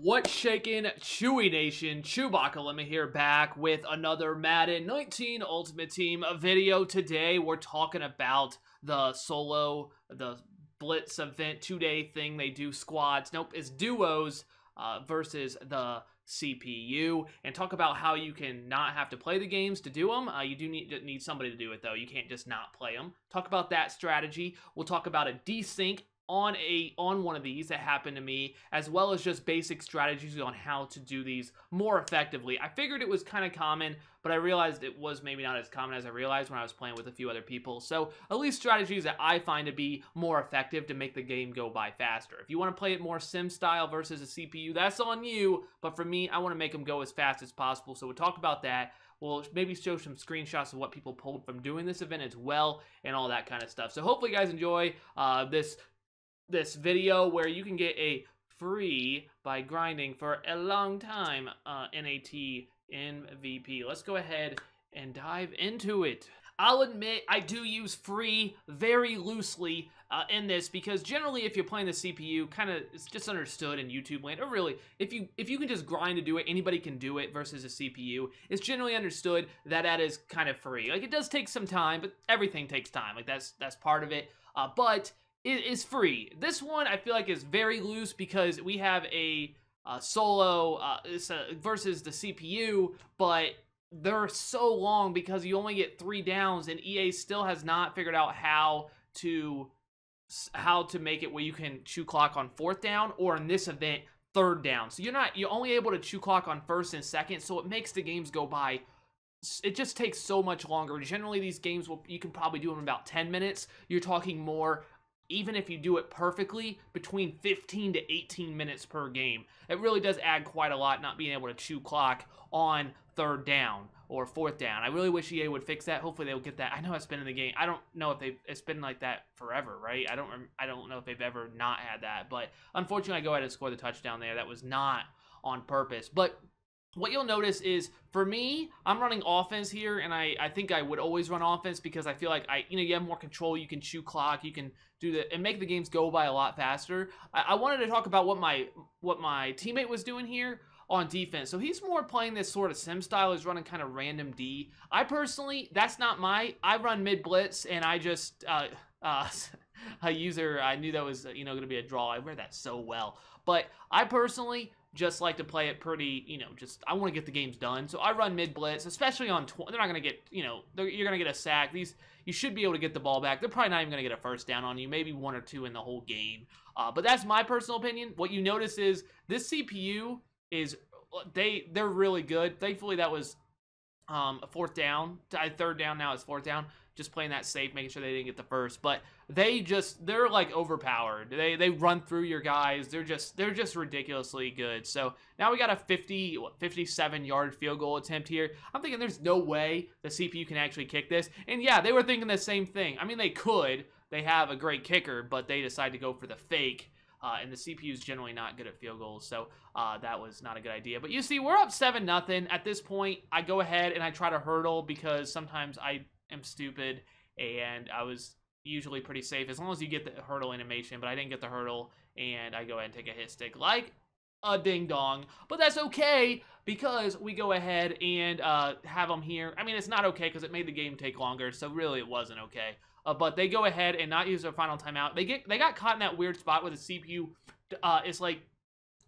What's shaking, Chewy Nation? ChewbaccaLemma here, back with another Madden 19 Ultimate Team video. Today we're talking about the Blitz event, 2-day thing. They do squads. Nope, it's duos versus the CPU, and talk about how you can not have to play the games to do them. You do need somebody to do it though. You can't just not play them. Talk about that strategy. We'll talk about a desync on one of these that happened to me, as well as just basic strategies on how to do these more effectively. I figured it was kind of common, but I realized it was maybe not as common as I realized when I was playing with a few other people. So at least strategies that I find to be more effective to make the game go by faster. If you want to play it more sim style versus a CPU, that's on you, but for me, I want to make them go as fast as possible. So we'll talk about that. We'll maybe show some screenshots of what people pulled from doing this event as well, and all that kind of stuff. So hopefully you guys enjoy this video where you can get a free by grinding for a long time NAT MVP. Let's go ahead and dive into it. I'll admit I do use free very loosely in this, because generally if you're playing the CPU, it's just understood in YouTube land, or really if you can just grind to do it, anybody can do it versus a CPU. It's generally understood that that is kind of free. Like, it does take some time, but everything takes time. Like, that's part of it. But it is free. This one I feel like is very loose because we have a solo versus the CPU, but they're so long because you only get 3 downs, and EA still has not figured out how to make it where you can chew clock on 4th down, or in this event 3rd down. So you're only able to chew clock on 1st and 2nd, so it makes the games go by. It just takes so much longer. Generally these games you can probably do in about 10 minutes. You're talking more, even if you do it perfectly, between 15 to 18 minutes per game. It really does add quite a lot not being able to chew clock on 3rd down or 4th down. I really wish EA would fix that. Hopefully they'll get that. I know it's been in the game. I don't know if it's been like that forever, right? I don't know if they've ever not had that, but unfortunately I go ahead and score the touchdown there. That was not on purpose. But what you'll notice is, for me, I'm running offense here, and I think I would always run offense because I feel like you have more control. You can chew clock, you can do that and make the games go by a lot faster. I wanted to talk about what my teammate was doing here on defense. So he's more playing this sort of sim style. He's running kind of random D. I personally, that's not I run mid blitz, and I just a user, I knew that was going to be a draw. I wear that so well, but I personally just like to play it pretty, I want to get the games done. So I run mid blitz, especially on they're not going to get, you're going to get a sack. You should be able to get the ball back. They're probably not even going to get a 1st down on you, maybe 1 or 2 in the whole game. But that's my personal opinion. What you notice is this CPU is, they're really good. Thankfully that was a 4th down. 3rd down, now it's 4th down. Just playing that safe, making sure they didn't get the 1st. But they're like overpowered. They run through your guys. They're just ridiculously good. So now we got a 57-yard field goal attempt here. I'm thinking there's no way the CPU can actually kick this. And yeah, they were thinking the same thing. I mean, they could. They have a great kicker, but they decided to go for the fake. And the CPU is generally not good at field goals, so that was not a good idea. But you see, we're up 7-0. At this point, I go ahead and I try to hurdle because sometimes I am stupid, and I was usually pretty safe as long as you get the hurdle animation, but I didn't get the hurdle, and I go ahead and take a hit stick like a ding-dong. But that's okay because we go ahead and have them here. I mean, it's not okay because it made the game take longer, so really it wasn't okay. But they go ahead and not use their final timeout. They got caught in that weird spot where the CPU, it's like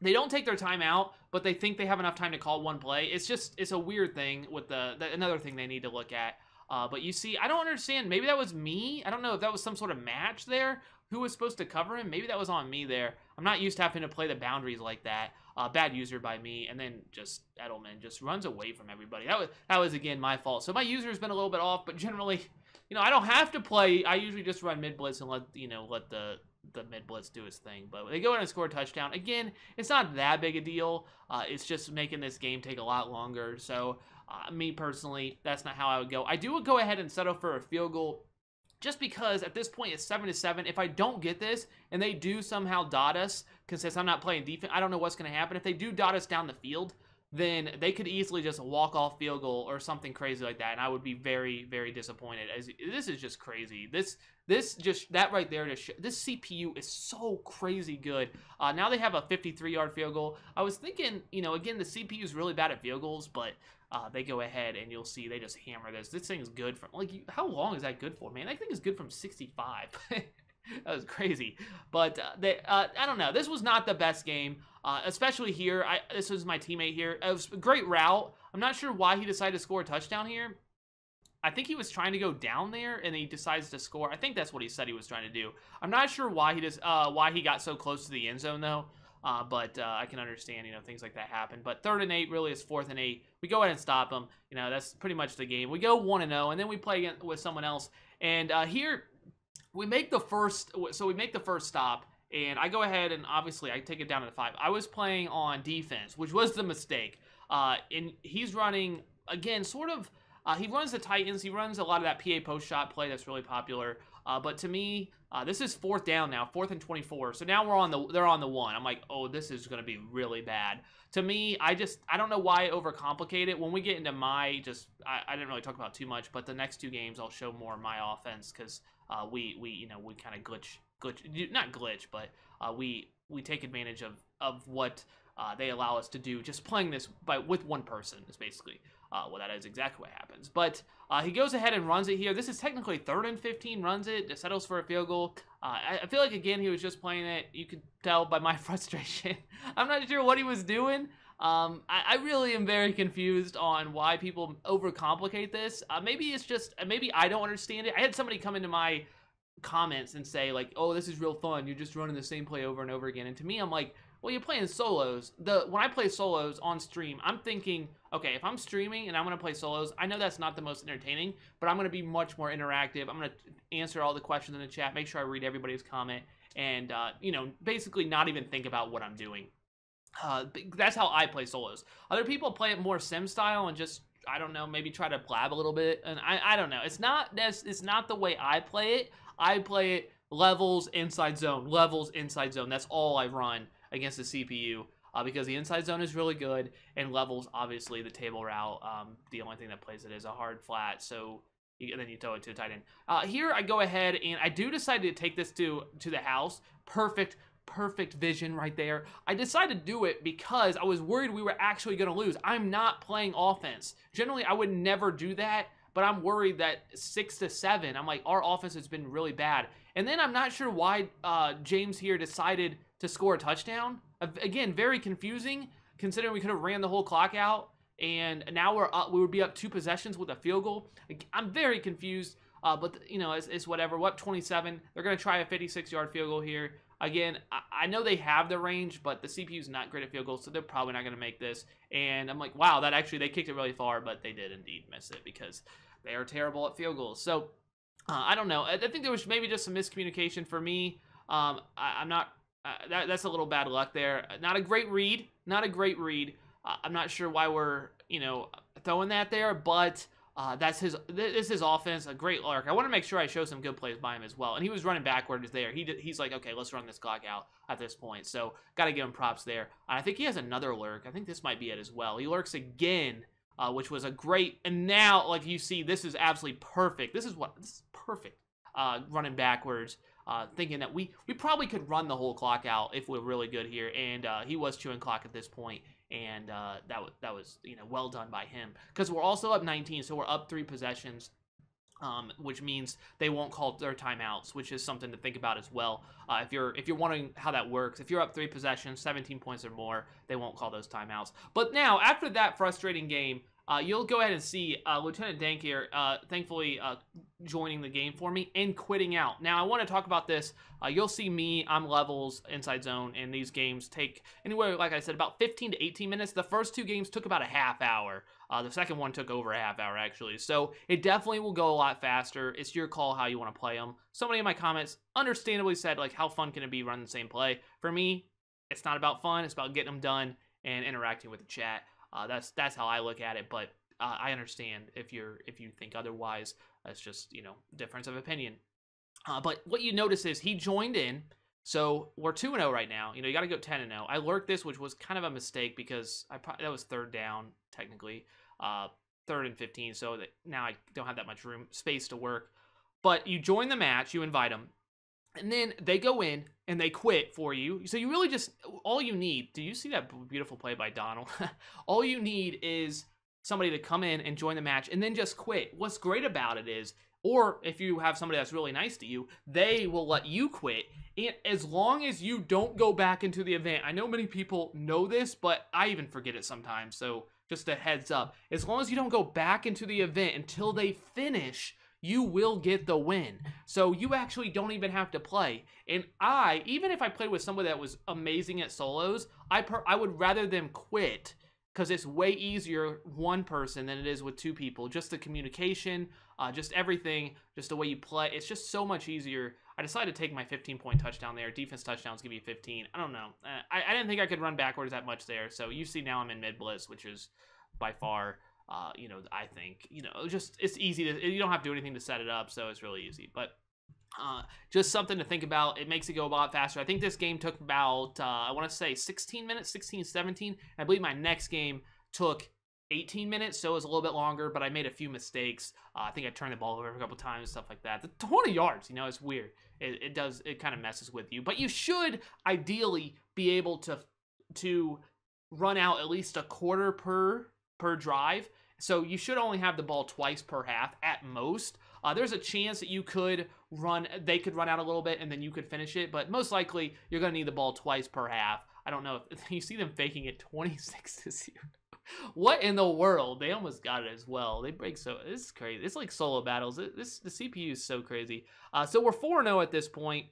they don't take their timeout, but they think they have enough time to call one play. It's a weird thing with another thing they need to look at. But you see, I don't understand. Maybe that was me. I don't know if that was some sort of match there. Who was supposed to cover him? Maybe that was on me there. I'm not used to having to play the boundaries like that. Bad user by me, and then just Edelman just runs away from everybody. That was again my fault. So my user's been a little bit off, but generally, I don't have to play. I usually just run mid blitz and let the mid blitz do its thing. But they go in and score a touchdown. Again, it's not that big a deal. It's just making this game take a lot longer. So me personally, that's not how I would go. I do go ahead and settle for a field goal, just because at this point it's 7-7. If I don't get this and they do somehow dot us, because since I'm not playing defense, I don't know what's going to happen. If they do dot us down the field, then they could easily just walk off field goal or something crazy like that, and I would be very, very disappointed. As this is just crazy. That right there, this CPU is so crazy good. Now they have a 53-yard field goal. I was thinking, you know, again, the CPU is really bad at field goals, but they go ahead and you'll see they just hammer this. This thing is good from, like, how long is that good for, man? I think it's good from 65. That was crazy. But I don't know. This was not the best game, especially here. This was my teammate here. It was a great route. I'm not sure why he decided to score a touchdown here. I think he was trying to go down there, and he decides to score. I think that's what he said he was trying to do. I'm not sure why he got so close to the end zone, though. But I can understand, you know, things like that happen. But 3rd and 8 really is 4th and 8. We go ahead and stop them. You know, that's pretty much the game. We go 1-0, and then we play with someone else. And here we make the first. So we make the first stop, and I go ahead and obviously I take it down to 5. I was playing on defense, which was the mistake. And he's running again, sort of. He runs the Titans. He runs a lot of that PA post shot play that's really popular. But to me, this is 4th down now, 4th and 24. So now they're on the 1. I'm like, oh, this is going to be really bad. To me, I don't know why I overcomplicate it. When we get into I didn't really talk about too much, but the next 2 games I'll show more of my offense because we kind of glitch, not glitch, but we take advantage of what they allow us to do. Just playing this with one person is basically. Well, that is exactly what happens. But he goes ahead and runs it here. This is technically 3rd and 15, runs it, settles for a field goal. I feel like, again, he was just playing it. You could tell by my frustration. I'm not sure what he was doing. I really am very confused on why people overcomplicate this. Maybe it's just, maybe I don't understand it. I had somebody come into my comments and say, like, oh, this is real fun. You're just running the same play over and over again. And to me, I'm like, well, you're playing solos. When I play solos on stream, I'm thinking, okay, if I'm streaming and I'm going to play solos, I know that's not the most entertaining, but I'm going to be much more interactive. I'm going to answer all the questions in the chat, make sure I read everybody's comment, and, you know, basically not even think about what I'm doing. That's how I play solos. Other people play it more sim style and just, I don't know, maybe try to blab a little bit, and I don't know. It's not the way I play it. I play it levels, inside zone, levels, inside zone. That's all I run against the CPU, because the inside zone is really good, and levels, obviously, the table route, the only thing that plays it is a hard flat, so then you throw it to the tight end. Here I go ahead, and I do decide to take this to the house. Perfect vision right there. I decided to do it because I was worried we were actually going to lose. I'm not playing offense. Generally, I would never do that, but I'm worried that 6-7, I'm like, our offense has been really bad. And then I'm not sure why James here decided to score a touchdown. Again, very confusing, considering we could have ran the whole clock out, and now we would be up 2 possessions with a field goal. I'm very confused, but you know, it's whatever. We're up 27. They're going to try a 56-yard field goal here. Again, I know they have the range, but the CPU is not great at field goals, so they're probably not going to make this. And I'm like, wow, they kicked it really far, but they did indeed miss it because they are terrible at field goals. So I don't know. I think there was maybe just some miscommunication for me. I'm not. That's a little bad luck there. Not a great read. I'm not sure why we're, you know, throwing that there, but this is his offense. A great lurk. I want to make sure I show some good plays by him as well. And he was running backwards there. He's like, okay, let's run this clock out at this point. So got to give him props there. I think he has another lurk. I think this might be it as well. He lurks again, which was a great. And now, like you see, this is absolutely perfect. This is perfect. Running backwards. Thinking that we probably could run the whole clock out if we're really good here, and he was chewing clock at this point, and that was you know, well done by him, because we're also up 19, so we're up 3 possessions, which means they won't call their timeouts, which is something to think about as well. If you're wondering how that works, if you're up 3 possessions, 17 points or more, they won't call those timeouts. But now, after that frustrating game, you'll go ahead and see Lieutenant Dank here, thankfully joining the game for me and quitting out. Now, I want to talk about this. You'll see me, I'm levels, inside zone, and these games take anywhere, like I said, about 15 to 18 minutes. The first 2 games took about a half hour. The second one took over a half hour, actually. So it definitely will go a lot faster. It's your call how you want to play them. Somebody in my comments understandably said, like, how fun can it be running the same play? For me, it's not about fun. It's about getting them done and interacting with the chat. That's how I look at it, but I understand if you think otherwise. That's just, you know, difference of opinion. But what you notice is he joined in, So we're 2-0 right now. You know, you got to go 10-0. I lurked this, which was kind of a mistake because that was 3rd down technically, 3rd and 15. So that now I don't have that much space to work. But you join the match, you invite them, and then they go in and they quit for you. So you really just, all you need, do you see that beautiful play by Donald? All you need is somebody to come in and join the match and then just quit. What's great about it is, or if you have somebody that's really nice to you, they will let you quit. And as long as you don't go back into the event, I know many people know this, but I even forget it sometimes. So just a heads up, as long as you don't go back into the event until they finish, you will get the win. So you actually don't even have to play. And even if I played with somebody that was amazing at solos, I would rather them quit, because it's way easier one person than it is with 2 people. Just the communication, just everything, just the way you play. It's just so much easier. I decided to take my 15-point touchdown there. Defense touchdowns give you 15. I don't know. I didn't think I could run backwards that much there. So you see now I'm in mid-blitz, which is by far, you know, I think, you know, just it's easy to, you don't have to do anything to set it up. So it's really easy. But just something to think about. It makes it go a lot faster. I think this game took about, I want to say 16 minutes, 16, 17. I believe my next game took 18 minutes, so it was a little bit longer, but I made a few mistakes. I think I turned the ball over a couple times, stuff like that. The 20 yards, you know, it's weird. It kind of messes with you. But you should ideally be able to run out at least a quarter per drive. So you should only have the ball twice per half at most. There's a chance that they could run out a little bit and then you could finish it, but most likely you're going to need the ball twice per half. I don't know if you see them faking it 26-0. What in the world? They almost got it as well. They break so, this is crazy. It's like solo battles. The CPU is so crazy. So we're 4-0 at this point.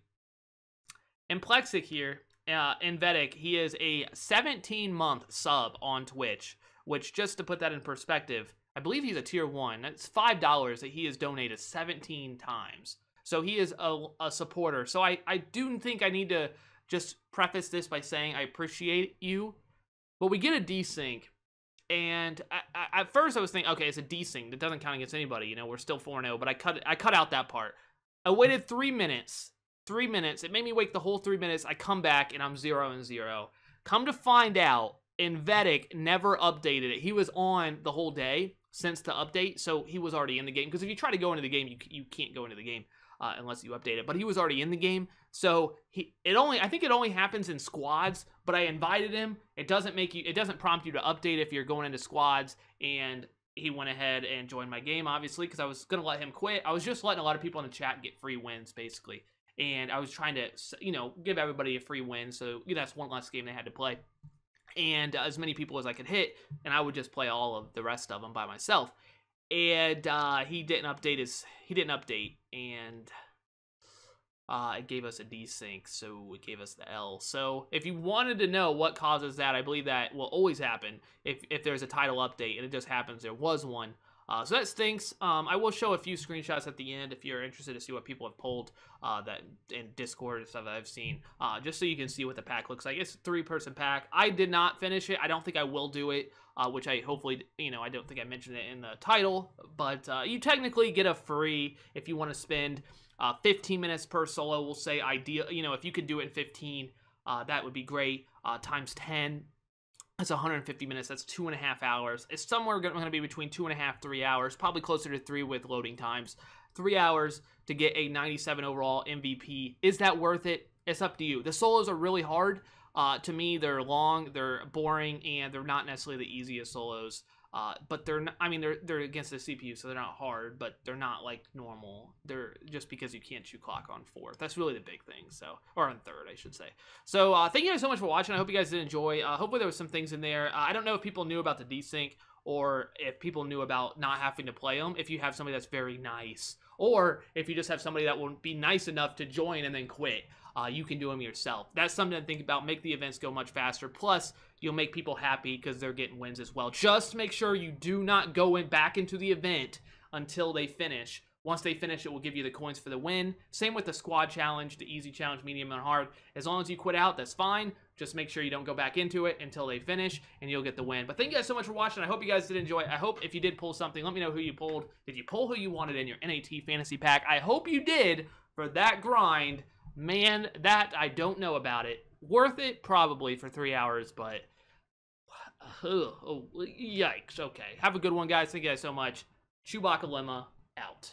And Plexic here, in Vedic, he is a 17-month sub on Twitch, which, just to put that in perspective, I believe he's a tier 1. That's $5 that he has donated 17 times. So he is a supporter. So I do think I need to just preface this by saying I appreciate you. But we get a desync. And at first I was thinking, okay, it's a desync. That doesn't count against anybody. You know, we're still 4-0. But I cut out that part. I waited 3 minutes. 3 minutes. It made me wait the whole 3 minutes. I come back and I'm 0-0. Come to find out, Vedic never updated it. He was on the whole day since the update, so he was already in the game. Because if you try to go into the game, you can't go into the game unless you update it. But he was already in the game, so I think it only happens in squads. But I invited him. It doesn't prompt you to update if you're going into squads. And he went ahead and joined my game, obviously, because I was gonna let him quit. I was just letting a lot of people in the chat get free wins, basically. And I was trying to, you know, give everybody a free win. So you know, that's one less game they had to play. And as many people as I could hit, and I would just play all of the rest of them by myself. And he didn't update, and it gave us a desync, so it gave us the L. So if you wanted to know what causes that, I believe that will always happen if there's a title update, and it just happens there was one. So that stinks. I will show a few screenshots at the end if you're interested to see what people have pulled that in Discord and stuff that I've seen, just so you can see what the pack looks like. It's a 3-person pack. I did not finish it. I don't think I will do it, which I hopefully, you know, I don't think I mentioned it in the title, but you technically get a free if you want to spend 15 minutes per solo. We'll say ideal, you know, if you could do it in 15, that would be great. Times 10. That's 150 minutes. That's 2.5 hours. It's somewhere going to be between 2.5, 3 hours, probably closer to 3 with loading times. 3 hours to get a 97 overall MVP. Is that worth it? It's up to you. The solos are really hard. To me, they're long, they're boring, and they're not necessarily the easiest solos. But they're not, I mean, they're against the CPU, so they're not hard, but they're not like normal. They're just because you can't chew clock on 4th. That's really the big thing. So, or on 3rd, I should say. So, thank you guys so much for watching. I hope you guys did enjoy. Hopefully there was some things in there. I don't know if people knew about the desync or if people knew about not having to play them. If you have somebody that's very nice, or if you just have somebody that will be nice enough to join and then quit. You can do them yourself. That's something to think about. Make the events go much faster. Plus, you'll make people happy because they're getting wins as well. Just make sure you do not go back into the event until they finish. Once they finish, it will give you the coins for the win. Same with the squad challenge, the easy challenge, medium, and hard. As long as you quit out, that's fine. Just make sure you don't go back into it until they finish, and you'll get the win. But thank you guys so much for watching. I hope you guys did enjoy. I hope if you did pull something, let me know who you pulled. Did you pull who you wanted in your NAT fantasy pack? I hope you did for that grind. Man, that, I don't know about it. Worth it? Probably for 3 hours, but... oh, yikes. Okay. Have a good one, guys. Thank you guys so much. ChewbaccaLemma out.